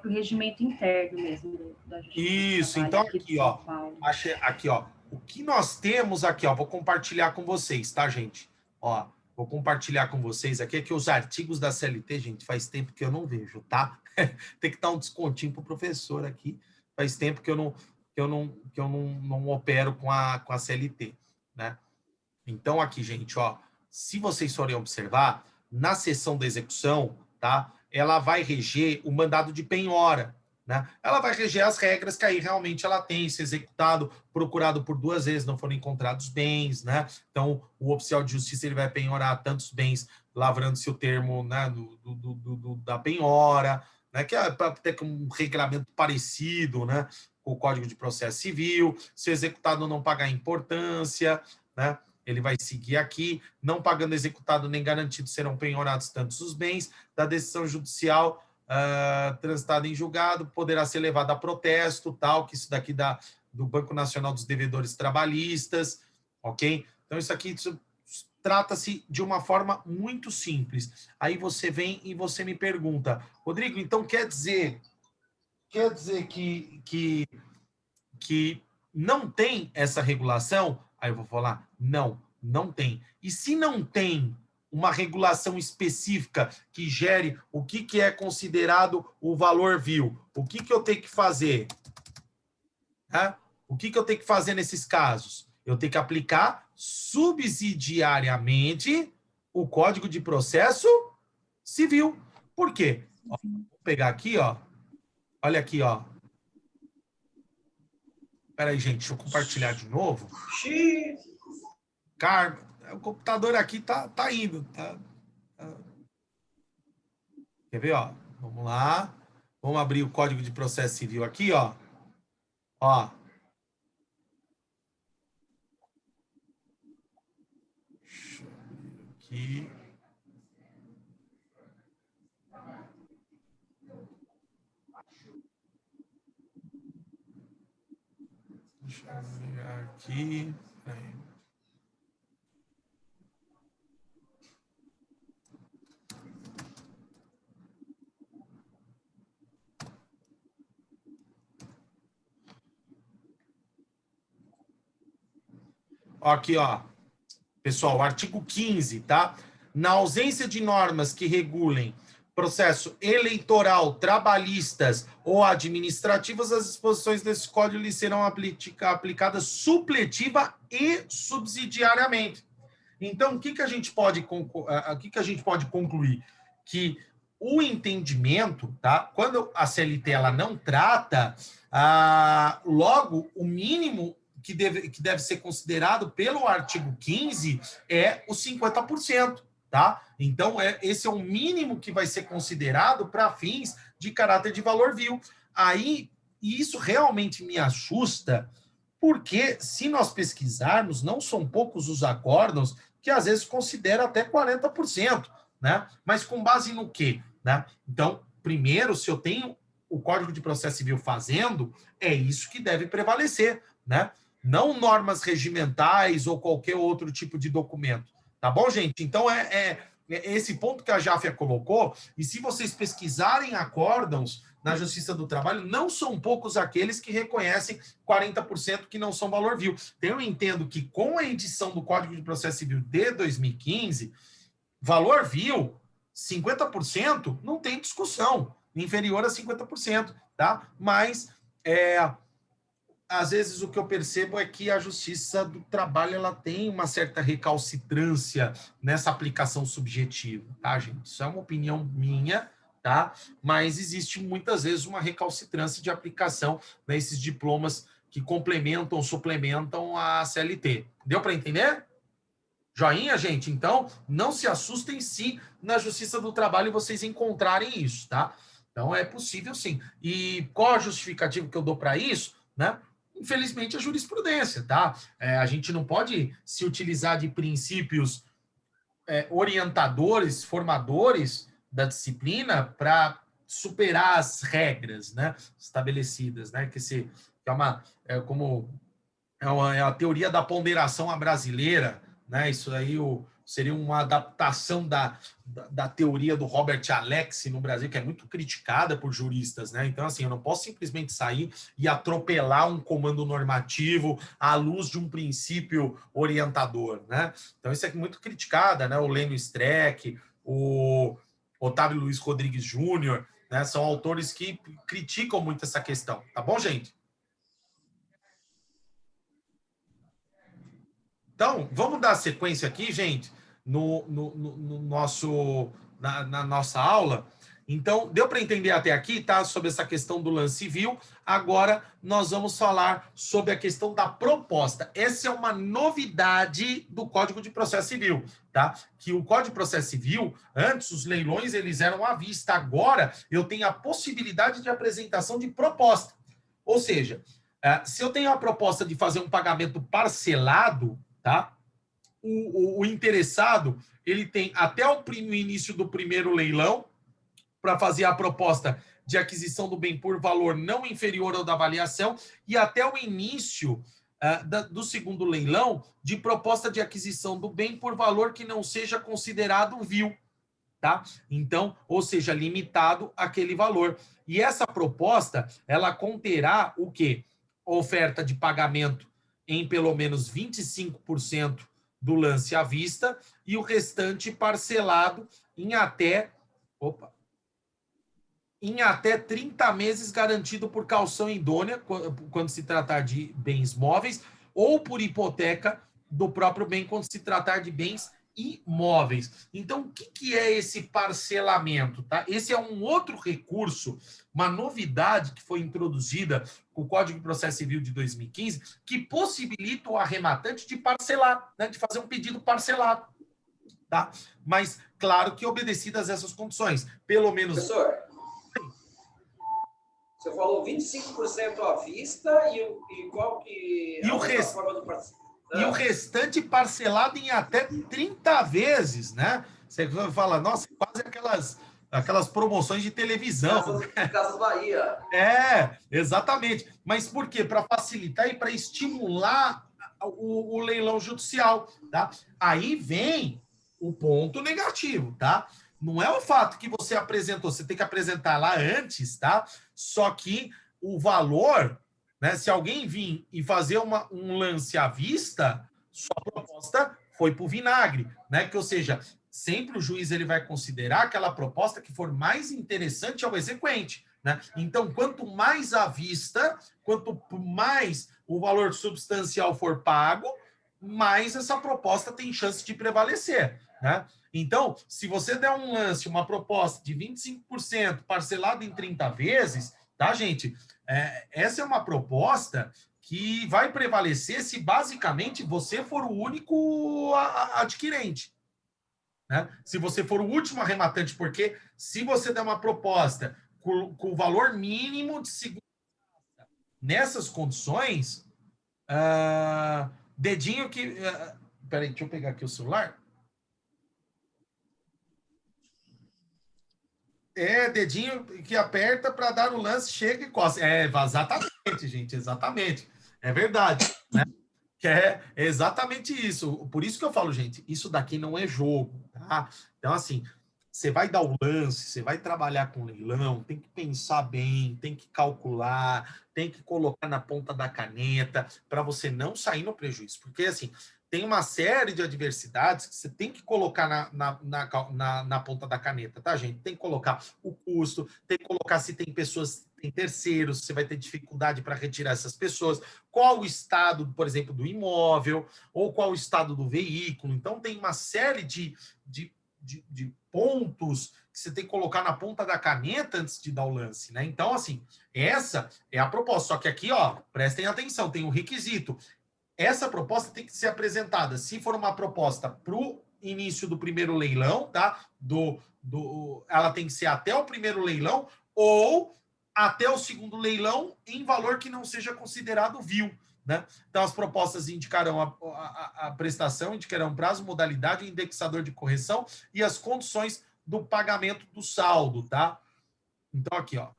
regimento interno mesmo da Justiça Isso, do então Trabalho aqui, ó, achei aqui, ó, o que nós temos aqui, ó, vou compartilhar com vocês, tá, gente? Ó, vou compartilhar com vocês aqui que os artigos da CLT, gente, faz tempo que eu não vejo, tá? Tem que dar um descontinho pro professor aqui. Faz tempo que eu não opero com a CLT, né? Então aqui, gente, ó, se vocês forem observar, na seção da execução, tá? Ela vai reger o mandado de penhora, né? Ela vai reger as regras que aí realmente ela tem, se executado, procurado por 2 vezes, não foram encontrados bens, né? Então, o oficial de justiça ele vai penhorar tantos bens, lavrando-se o termo, né, da penhora, né? Que é para ter um regulamento parecido, né, com o Código de Processo Civil, se o executado não pagar importância, né? Ele vai seguir aqui, não pagando executado nem garantido serão penhorados tantos os bens da decisão judicial transitada em julgado, poderá ser levado a protesto, tal, que isso daqui do Banco Nacional dos Devedores Trabalhistas, ok? Então, isso aqui trata-se de uma forma muito simples. Aí você vem e você me pergunta, Rodrigo, então quer dizer que não tem essa regulação? Aí eu vou falar, não tem. E se não tem uma regulação específica que gere o que é considerado o valor vil, o que eu tenho que fazer? O que eu tenho que fazer nesses casos? Eu tenho que aplicar subsidiariamente o Código de Processo Civil. Por quê? Ó, vou pegar aqui, ó. Olha aqui, ó. Espera aí, gente, deixa eu compartilhar de novo. Cara, o computador aqui tá indo. Tá. Quer ver, ó? Vamos lá. Vamos abrir o Código de Processo Civil aqui, ó. Ó. Deixa eu abrir aqui. Deixa eu ligar aqui. Aí. Aqui, ó. Pessoal, artigo 15, tá? Na ausência de normas que regulem processo eleitoral, trabalhistas ou administrativas, as disposições desse código lhe serão aplicadas supletiva e subsidiariamente. Então, o que a gente pode concluir? Que o entendimento, tá? Quando a CLT ela não trata, logo o mínimo que deve ser considerado pelo artigo 15 é os 50%, tá? Então, esse é o mínimo que vai ser considerado para fins de caráter de valor vil. Aí, isso realmente me assusta, porque se nós pesquisarmos, não são poucos os acórdãos que às vezes consideram até 40%, né? Mas com base no quê? Né? Então, primeiro, se eu tenho o Código de Processo Civil fazendo, é isso que deve prevalecer, né? Não normas regimentais ou qualquer outro tipo de documento. Tá bom, gente? Então, esse ponto que a Jáfia colocou, e se vocês pesquisarem acórdãos na Justiça do Trabalho, não são poucos aqueles que reconhecem 40% que não são valor vil. Então, eu entendo que com a edição do Código de Processo Civil de 2015, valor vil, 50%, não tem discussão, inferior a 50%, tá? Mas, às vezes, o que eu percebo é que a Justiça do Trabalho ela tem uma certa recalcitrância nessa aplicação subjetiva, tá, gente? Isso é uma opinião minha, tá? Mas existe muitas vezes uma recalcitrância de aplicação nesses diplomas que complementam, suplementam a CLT. Deu para entender? Joinha, gente? Então, não se assustem se na Justiça do Trabalho vocês encontrarem isso, tá? Então, é possível sim. E qual a justificativa que eu dou para isso, né? Infelizmente, a jurisprudência, tá? A gente não pode se utilizar de princípios orientadores, formadores da disciplina para superar as regras, né, estabelecidas, né? Que é a teoria da ponderação à brasileira, né? Isso aí seria uma adaptação da teoria do Robert Alexy no Brasil, que é muito criticada por juristas, né? Então, assim, eu não posso simplesmente sair e atropelar um comando normativo à luz de um princípio orientador, né? Então, isso é muito criticada, né? O Lênio Streck, o Otávio Luiz Rodrigues Júnior, né? São autores que criticam muito essa questão, tá bom, gente? Então, vamos dar sequência aqui, gente, na nossa aula. Então, deu para entender até aqui, tá? Sobre essa questão do lance civil. Agora, nós vamos falar sobre a questão da proposta. Essa é uma novidade do Código de Processo Civil, tá? Que o Código de Processo Civil, antes, os leilões, eles eram à vista. Agora, eu tenho a possibilidade de apresentação de proposta. Ou seja, se eu tenho a proposta de fazer um pagamento parcelado, tá? O interessado, ele tem até o início do primeiro leilão para fazer a proposta de aquisição do bem por valor não inferior ao da avaliação e até o início do segundo leilão de proposta de aquisição do bem por valor que não seja considerado vil, tá? Então, ou seja, limitado àquele valor. E essa proposta, ela conterá o quê? Oferta de pagamento em pelo menos 25% do lance à vista e o restante parcelado em até 30 meses, garantido por caução idônea, quando se tratar de bens móveis, ou por hipoteca do próprio bem, quando se tratar de bens imóveis. Então, o que é esse parcelamento? Tá? Esse é um outro recurso, uma novidade que foi introduzida com o Código de Processo Civil de 2015, que possibilita o arrematante de parcelar, né, de fazer um pedido parcelado. Tá? Mas, claro que obedecidas essas condições. Pelo menos... Professor, você falou 25% à vista e qual que é a forma do parcelamento? E o restante parcelado em até 30 vezes, né? Você fala, nossa, quase aquelas promoções de televisão. Casas Bahia. É, exatamente. Mas por quê? Para facilitar e para estimular o leilão judicial, tá? Aí vem o ponto negativo, tá? Não é o fato que você apresentou, você tem que apresentar lá antes, tá? Só que o valor... Né? Se alguém vir e fazer um lance à vista, sua proposta foi para o vinagre. Né? Que, ou seja, sempre o juiz ele vai considerar aquela proposta que for mais interessante ao exequente. Né? Então, quanto mais à vista, quanto mais o valor substancial for pago, mais essa proposta tem chance de prevalecer. Né? Então, se você der um lance, uma proposta de 25% parcelado em 30 vezes, tá, gente? Essa é uma proposta que vai prevalecer se basicamente você for o único adquirente. Né? Se você for o último arrematante, porque se você der uma proposta com o valor mínimo de segurança nessas condições, dedinho que... peraí, deixa eu pegar aqui o celular. Dedinho que aperta para dar o lance, chega e coça. Exatamente, gente, exatamente. É verdade, né? Que é exatamente isso. Por isso que eu falo, gente, isso daqui não é jogo, tá? Então, assim, você vai dar o lance, você vai trabalhar com leilão, tem que pensar bem, tem que calcular, tem que colocar na ponta da caneta para você não sair no prejuízo. Porque, assim, tem uma série de adversidades que você tem que colocar na ponta da caneta, tá, gente? Tem que colocar o custo, tem que colocar se tem pessoas, tem terceiros, você vai ter dificuldade para retirar essas pessoas, qual o estado, por exemplo, do imóvel, ou qual o estado do veículo. Então, tem uma série de pontos que você tem que colocar na ponta da caneta antes de dar o lance, né? Então, assim, essa é a proposta. Só que aqui, ó, prestem atenção, tem um requisito. Essa proposta tem que ser apresentada, se for uma proposta para o início do primeiro leilão, tá? Ela tem que ser até o primeiro leilão ou até o segundo leilão em valor que não seja considerado vil. Né? Então, as propostas indicarão a prestação, indicarão prazo, modalidade, indexador de correção e as condições do pagamento do saldo. Tá? Então, aqui, ó.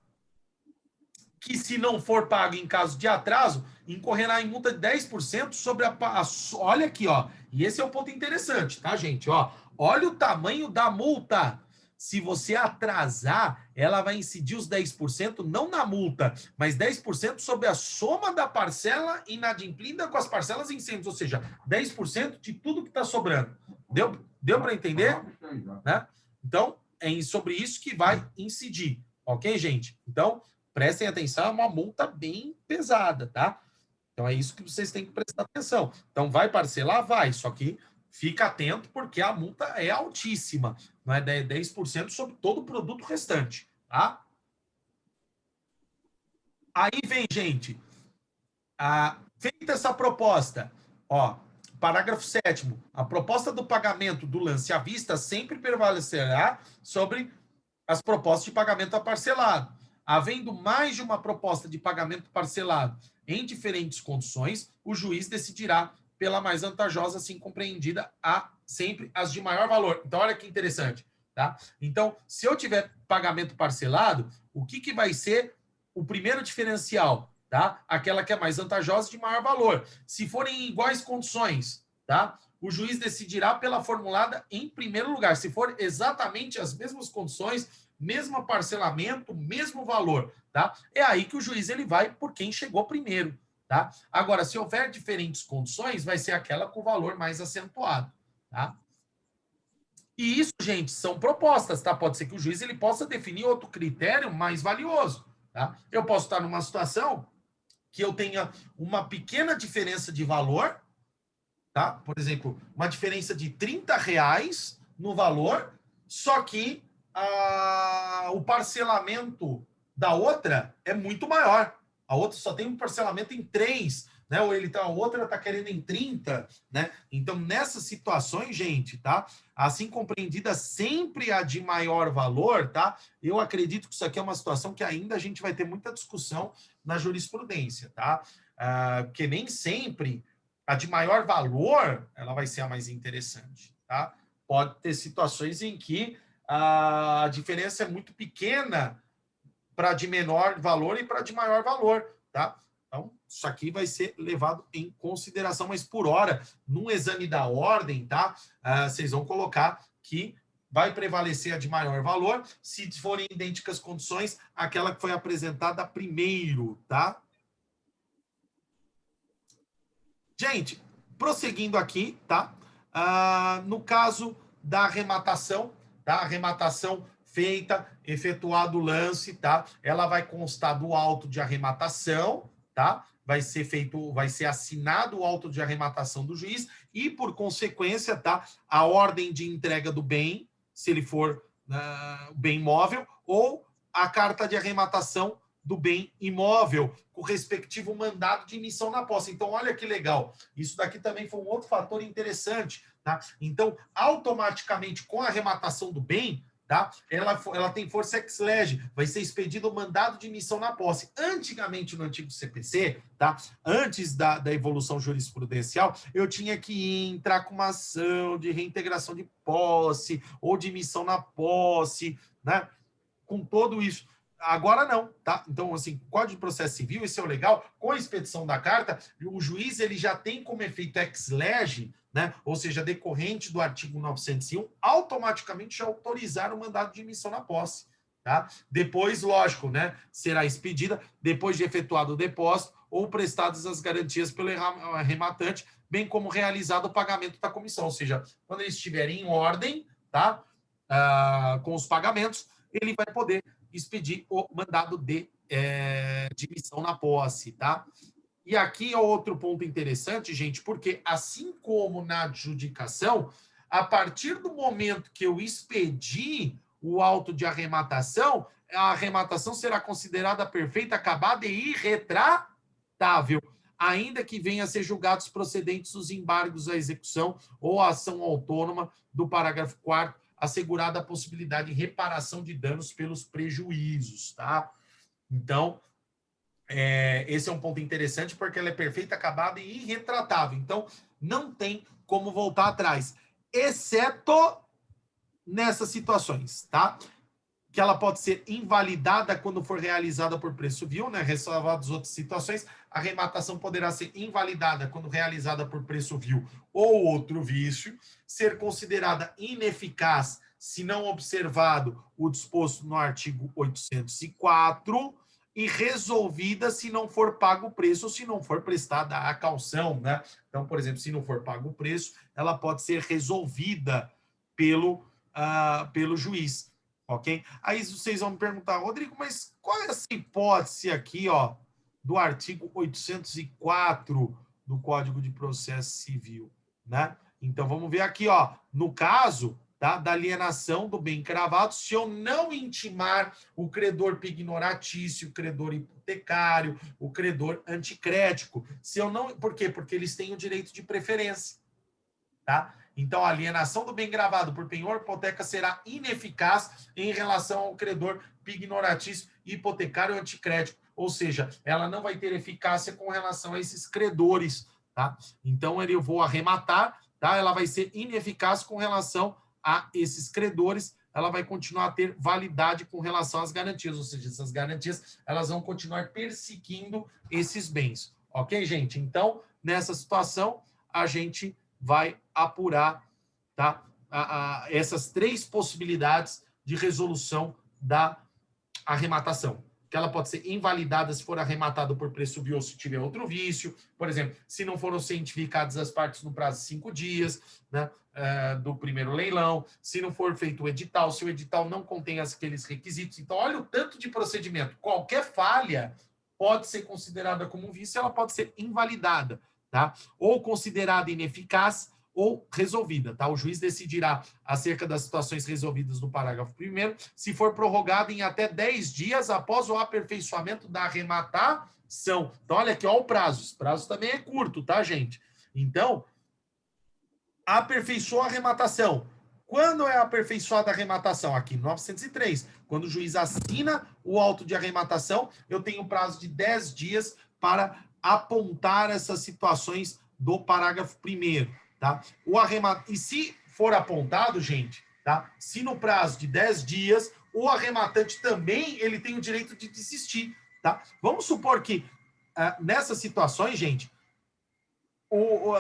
Que se não for pago em caso de atraso, incorrerá em multa de 10% sobre olha aqui, ó. E esse é o ponto interessante, tá, gente? Ó, olha o tamanho da multa. Se você atrasar, ela vai incidir os 10% não na multa, mas 10% sobre a soma da parcela inadimplida com as parcelas incêndios, ou seja, 10% de tudo que está sobrando. Deu para entender? Né? Então, é sobre isso que vai incidir, ok, gente? Então, prestem atenção, é uma multa bem pesada, tá? Então, é isso que vocês têm que prestar atenção. Então, vai parcelar? Vai, só que fica atento porque a multa é altíssima, não é 10% sobre todo o produto restante, tá? Aí vem, gente, feita essa proposta, ó, parágrafo 7º, a proposta do pagamento do lance à vista sempre prevalecerá sobre as propostas de pagamento a parcelado. Havendo mais de uma proposta de pagamento parcelado em diferentes condições, o juiz decidirá pela mais vantajosa, assim compreendida, sempre as de maior valor. Então, olha que interessante. Tá? Então, se eu tiver pagamento parcelado, o que vai ser o primeiro diferencial? Tá? Aquela que é mais vantajosa de maior valor. Se forem em iguais condições, tá? O juiz decidirá pela formulada em primeiro lugar. Se for exatamente as mesmas condições, mesmo parcelamento, mesmo valor, tá? É aí que o juiz ele vai por quem chegou primeiro, tá? Agora, se houver diferentes condições, vai ser aquela com valor mais acentuado, tá? E isso, gente, são propostas, tá? Pode ser que o juiz ele possa definir outro critério mais valioso, tá? Eu posso estar numa situação que eu tenha uma pequena diferença de valor, tá? Por exemplo, uma diferença de R$30 no valor, só que o parcelamento da outra é muito maior. A outra só tem um parcelamento em 3, né? Ou a outra está querendo em 30, né? Então, nessas situações, gente, tá? Assim compreendida sempre a de maior valor, tá? Eu acredito que isso aqui é uma situação que ainda a gente vai ter muita discussão na jurisprudência, tá? Porque nem sempre a de maior valor ela vai ser a mais interessante, tá? Pode ter situações em que a diferença é muito pequena para de menor valor e para de maior valor, tá? Então, isso aqui vai ser levado em consideração, mas por hora, num exame da ordem, tá? Vocês vão colocar que vai prevalecer a de maior valor, se forem idênticas condições, aquela que foi apresentada primeiro, tá? Gente, prosseguindo aqui, tá? No caso da arrematação, tá? Arrematação feita, efetuado o lance, tá? Ela vai constar do auto de arrematação, tá? Vai ser assinado o auto de arrematação do juiz e, por consequência, tá? A ordem de entrega do bem, se ele for bem móvel, ou a carta de arrematação do bem imóvel, com o respectivo mandado de emissão na posse. Então, olha que legal. Isso daqui também foi um outro fator interessante, tá? Então, automaticamente, com a arrematação do bem, tá? Ela tem força ex lege, vai ser expedido o mandado de emissão na posse. Antigamente, no antigo CPC, tá? Antes da evolução jurisprudencial, eu tinha que entrar com uma ação de reintegração de posse ou de emissão na posse, né? Com todo isso. Agora não, tá? Então, assim, Código de Processo Civil, isso é o legal, com a expedição da carta, o juiz ele já tem como efeito ex lege, né? Ou seja, decorrente do artigo 901, automaticamente já autorizar o mandado de emissão na posse, tá? Depois, lógico, né? Será expedida, depois de efetuado o depósito ou prestadas as garantias pelo arrematante, bem como realizado o pagamento da comissão. Ou seja, quando eles estiverem em ordem, tá? Com os pagamentos, ele vai poder expedir o mandado de emissão na posse, tá? E aqui é outro ponto interessante, gente, porque assim como na adjudicação, a partir do momento que eu expedi o auto de arrematação, a arrematação será considerada perfeita, acabada e irretratável, ainda que venha a ser julgados procedentes os embargos à execução ou à ação autônoma do parágrafo 4º, assegurada a possibilidade de reparação de danos pelos prejuízos, tá? Então, esse é um ponto interessante porque ela é perfeita, acabada e irretratável. Então, não tem como voltar atrás, exceto nessas situações, tá? Que ela pode ser invalidada quando for realizada por preço vil, né? Ressalvadas outras situações, a arrematação poderá ser invalidada quando realizada por preço vil ou outro vício, ser considerada ineficaz se não observado o disposto no artigo 804 e resolvida se não for pago o preço ou se não for prestada a caução, né? Então, por exemplo, se não for pago o preço, ela pode ser resolvida pelo juiz. Ok? Aí vocês vão me perguntar, Rodrigo, mas qual é essa hipótese aqui, ó, do artigo 804 do Código de Processo Civil, né? Então, vamos ver aqui, ó, no caso, tá, da alienação do bem cravado, se eu não intimar o credor pignoratício, o credor hipotecário, o credor anticrético, se eu não... Por quê? Porque eles têm o direito de preferência, tá? Então, a alienação do bem gravado por penhor hipoteca será ineficaz em relação ao credor pignoratício, hipotecário e anticrético. Ou seja, ela não vai ter eficácia com relação a esses credores, tá? Então, eu vou arrematar, tá? Ela vai ser ineficaz com relação a esses credores, ela vai continuar a ter validade com relação às garantias, ou seja, essas garantias, elas vão continuar perseguindo esses bens. Ok, gente? Então, nessa situação, a gente vai apurar, tá, essas 3 possibilidades de resolução da arrematação. Que ela pode ser invalidada se for arrematada por preço vil ou se tiver outro vício. Por exemplo, se não foram cientificadas as partes no prazo de 5 dias, né, do primeiro leilão, se não for feito o edital, se o edital não contém aqueles requisitos. Então, olha o tanto de procedimento. Qualquer falha pode ser considerada como um vício, ela pode ser invalidada. tá? Ou considerada ineficaz ou resolvida, tá? O juiz decidirá acerca das situações resolvidas no parágrafo 1º, se for prorrogado em até 10 dias após o aperfeiçoamento da arrematação. Então, olha aqui, ó, o prazo. Esse prazo também é curto, tá, gente? Então, aperfeiçoa a arrematação. Quando é aperfeiçoada a arrematação? Aqui, 903. Quando o juiz assina o auto de arrematação, eu tenho um prazo de 10 dias para apontar essas situações do parágrafo 1º, tá? E se for apontado, gente, tá? Se no prazo de 10 dias, o arrematante também ele tem o direito de desistir, tá? Vamos supor que nessas situações, gente,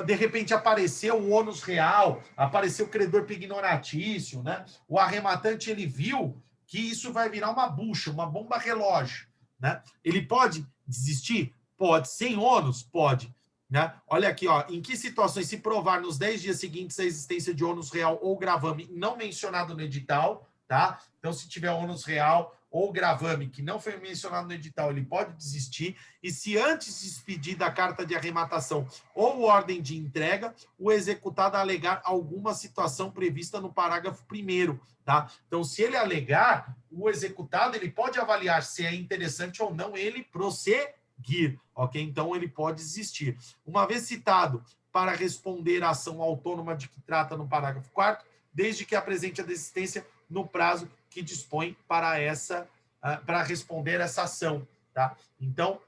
de repente apareceu o ônus real, apareceu o credor pignoratício, né? O arrematante ele viu que isso vai virar uma bucha, uma bomba relógio, né? Ele pode desistir? Pode. Sem ônus? Pode. Né? Olha aqui, ó, em que situações se provar nos 10 dias seguintes a existência de ônus real ou gravame não mencionado no edital, tá? Então, se tiver ônus real ou gravame que não foi mencionado no edital, ele pode desistir. E se antes de expedir da carta de arrematação ou ordem de entrega, o executado alegar alguma situação prevista no parágrafo 1º, tá? Então, se ele alegar, o executado ele pode avaliar se é interessante ou não ele prosseguir, ok? Então, ele pode desistir. Uma vez citado para responder à ação autônoma de que trata no parágrafo 4º, desde que apresente a desistência no prazo que dispõe para responder essa ação, tá? Então,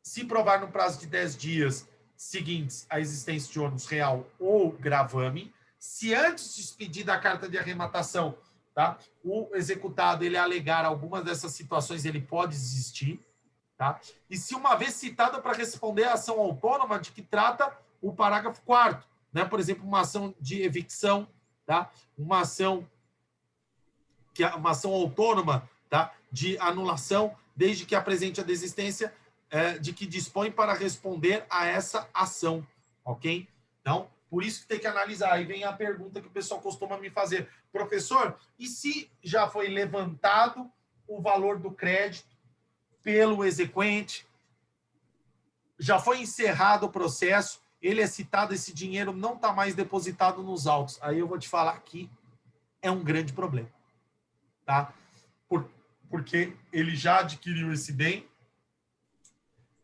se provar no prazo de 10 dias seguintes a existência de ônus real ou gravame, se antes de expedir da carta de arrematação, tá, o executado ele alegar algumas dessas situações, ele pode desistir, tá? E se uma vez citado para responder à ação autônoma de que trata o parágrafo 4º, né? Por exemplo, uma ação de evicção, tá? Uma ação autônoma, tá? De anulação, desde que apresente a desistência de que dispõe para responder a essa ação, ok? Então, por isso que tem que analisar. Aí vem a pergunta que o pessoal costuma me fazer. Professor, e se já foi levantado o valor do crédito pelo exequente, já foi encerrado o processo, ele é citado, esse dinheiro não está mais depositado nos autos? Aí eu vou te falar que é um grande problema, tá? Porque ele já adquiriu esse bem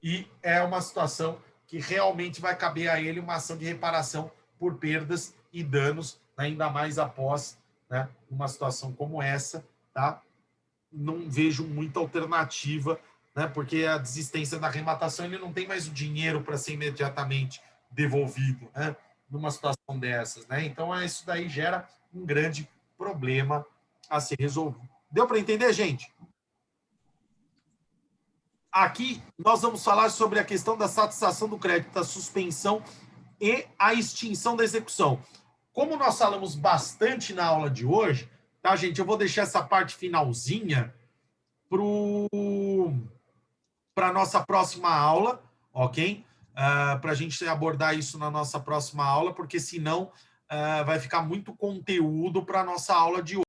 e é uma situação que realmente vai caber a ele uma ação de reparação por perdas e danos, ainda mais após, né, uma situação como essa, tá? Não vejo muita alternativa, né, porque a desistência da arrematação, ele não tem mais o dinheiro para ser imediatamente devolvido, né, numa situação dessas, né? Então, isso daí gera um grande problema a ser resolvido. Deu para entender, gente? Aqui nós vamos falar sobre a questão da satisfação do crédito, a suspensão e a extinção da execução. Como nós falamos bastante na aula de hoje, tá, gente? Eu vou deixar essa parte finalzinha para a nossa próxima aula, ok? Para a gente abordar isso na nossa próxima aula, porque senão vai ficar muito conteúdo para a nossa aula de hoje.